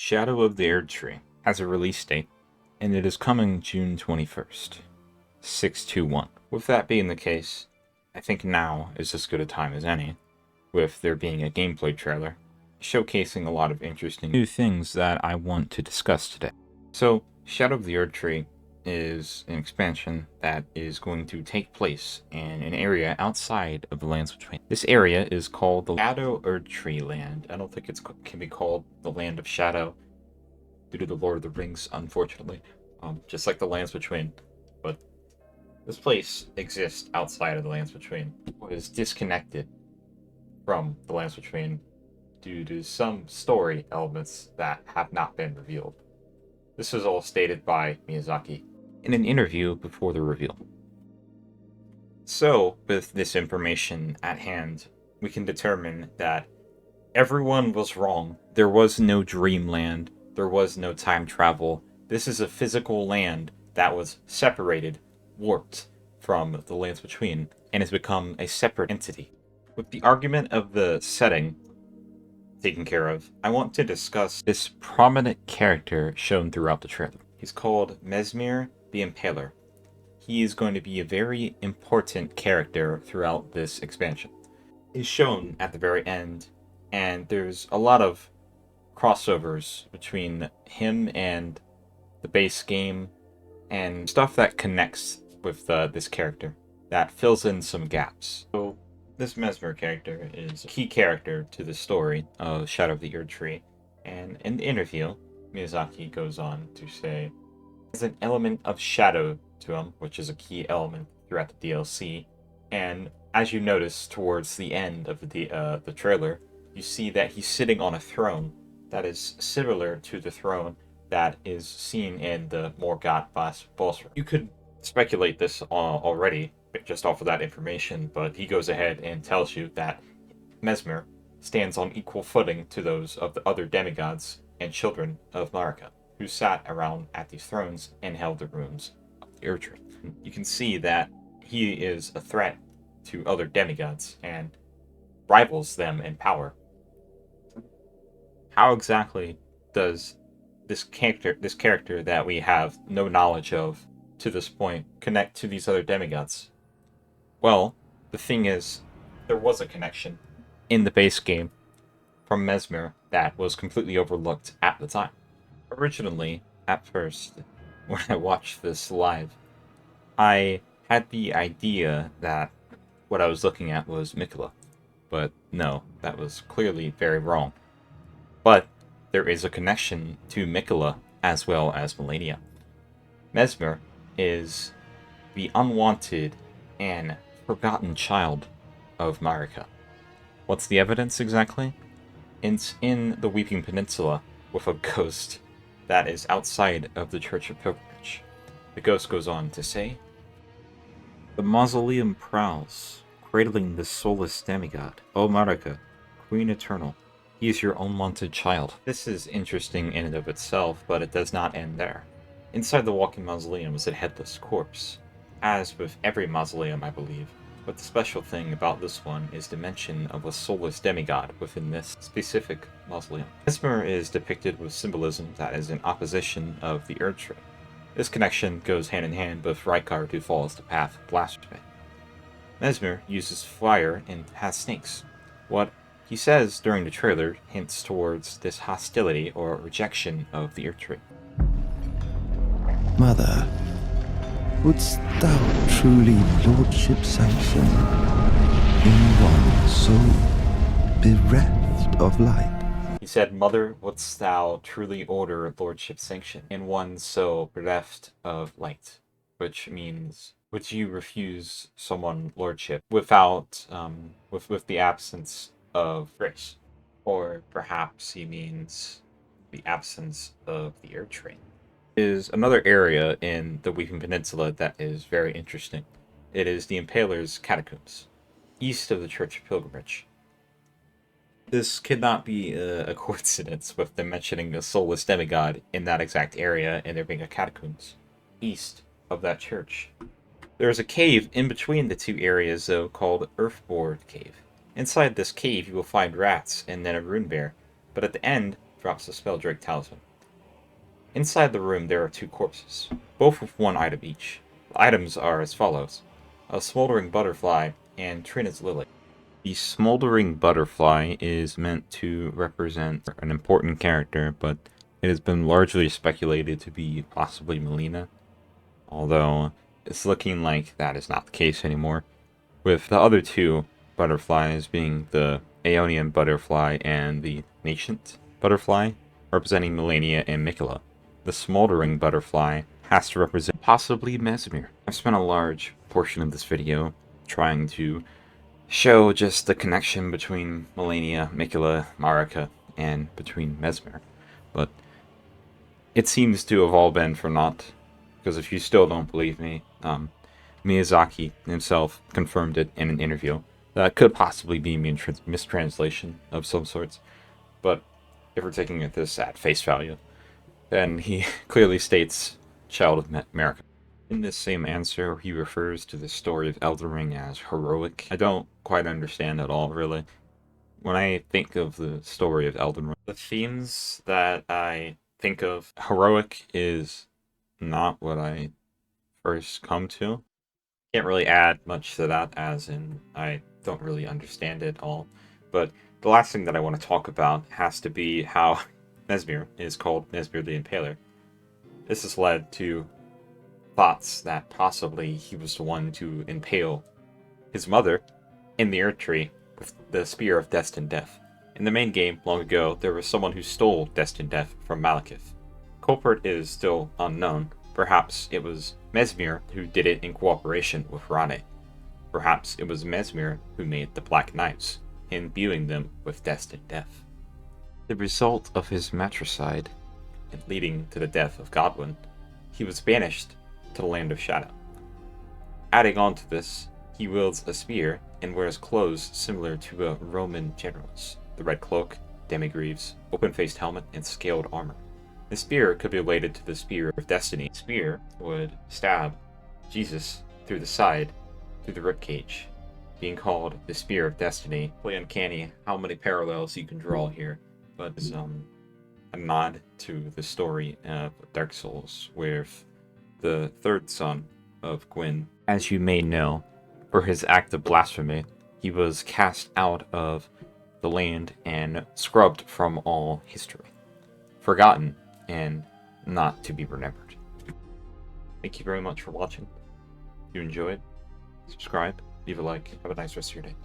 Shadow of the Erdtree has a release date, and it is coming June 21st, 6/21. With that being the case, I think now is as good a time as any, with there being a gameplay trailer, showcasing a lot of interesting new things that I want to discuss today. So, Shadow of the Erdtree is an expansion that is going to take place in an area outside of the Lands Between. This area is called the Shadow Erdtree land. I don't think it can be called the Land of Shadow due to the Lord of the Rings, unfortunately. Just like the Lands Between. But this place exists outside of the Lands Between. It was disconnected from the Lands Between due to some story elements that have not been revealed. This was all stated by Miyazaki in an interview before the reveal. So, with this information at hand, we can determine that everyone was wrong. There was no dreamland. There was no time travel. This is a physical land that was separated, warped from the Lands Between, and has become a separate entity. With the argument of the setting taken care of, I want to discuss this prominent character shown throughout the trailer. He's called Messmer the Impaler. He is going to be a very important character throughout this expansion. He's shown at the very end, and there's a lot of crossovers between him and the base game, and stuff that connects with this character that fills in some gaps. So, this Messmer character is a key character to the story of Shadow of the Erdtree, and in the interview, Miyazaki goes on to say, there's an element of shadow to him, which is a key element throughout the DLC, and as you notice towards the end of the trailer, you see that he's sitting on a throne that is similar to the throne that is seen in the Morgott boss room. You could speculate this already, just off of that information, but he goes ahead and tells you that Messmer stands on equal footing to those of the other demigods and children of Marika, who sat around at these thrones and held the rooms of the Erdtree. You can see that he is a threat to other demigods and rivals them in power. How exactly does this character that we have no knowledge of to this point connect to these other demigods? Well, the thing is, there was a connection in the base game from Messmer that was completely overlooked at the time. Originally, at first, when I watched this live, I had the idea that what I was looking at was Miquella. But no, that was clearly very wrong. But there is a connection to Miquella as well as Malenia. Messmer is the unwanted and forgotten child of Marika. What's the evidence exactly? It's in the Weeping Peninsula with a ghost that is outside of the Church of Pilgrimage. The ghost goes on to say, the mausoleum prowls, cradling the soulless demigod. O Marika, Queen Eternal, he is your unwanted child. This is interesting in and of itself, but it does not end there. Inside the walking mausoleum is a headless corpse, as with every mausoleum, I believe, but the special thing about this one is the mention of a soulless demigod within this specific mausoleum. Messmer is depicted with symbolism that is in opposition of the Erdtree. This connection goes hand in hand with Rykard, who follows the path of blasphemy. Messmer uses fire and has snakes. What he says during the trailer hints towards this hostility or rejection of the Erdtree. Mother, wouldst thou truly lordship sanction in one so bereft of light? He said, Mother, wouldst thou truly order lordship sanction in one so bereft of light? Which means, would you refuse someone lordship without, with the absence of grace? Or perhaps he means the absence of the Erdtree. Is another area in the Weeping Peninsula that is very interesting. It is the Impaler's catacombs, east of the Church of Pilgrimage. This could not be a coincidence with them mentioning a soulless demigod in that exact area and there being a catacombs east of that church. There is a cave in between the two areas, though, called Earthboard Cave. Inside this cave, you will find rats and then a rune bear, but at the end, drops the Spelldrake Talisman. Inside the room there are 2 corpses, both with 1 item each. The items are as follows: a smoldering butterfly and Trina's lily. The smoldering butterfly is meant to represent an important character, but it has been largely speculated to be possibly Malenia, although it's looking like that is not the case anymore, with the other 2 butterflies being the Aeonian butterfly and the Nascent butterfly, representing Malenia and Miquella. The smoldering butterfly has to represent possibly Messmer. I've spent a large portion of this video trying to show just the connection between Malenia, Miquella, Marika, and between Messmer, but it seems to have all been for naught, because if you still don't believe me, Miyazaki himself confirmed it in an interview. That could possibly be mistranslation of some sorts, but if we're taking this at face value, then he clearly states Child of Marika. In this same answer, he refers to the story of Elden Ring as heroic. I don't quite understand at all, really. When I think of the story of Elden Ring, the themes that I think of, heroic is not what I first come to. Can't really add much to that, as in I don't really understand it all. But the last thing that I want to talk about has to be how Messmer is called Messmer the Impaler. This has led to thoughts that possibly he was the one to impale his mother in the Erdtree with the Spear of Destined Death. In the main game, long ago, there was someone who stole Destined Death from Malekith. Culprit is still unknown. Perhaps it was Messmer who did it in cooperation with Rane. Perhaps it was Messmer who made the Black Knives, imbuing them with Destined Death. The result of his matricide, and leading to the death of Godwyn, he was banished to the Land of Shadow. Adding on to this, he wields a spear and wears clothes similar to a Roman general's: the red cloak, demigreaves, open-faced helmet, and scaled armor. The spear could be related to the Spear of Destiny. The spear would stab Jesus through the side, through the ribcage, being called the Spear of Destiny. Really uncanny how many parallels you can draw here, but it's a nod to the story of Dark Souls, with the third son of Gwyn. As you may know, for his act of blasphemy, he was cast out of the land and scrubbed from all history, forgotten and not to be remembered. Thank you very much for watching. If you enjoyed, subscribe, leave a like, have a nice rest of your day.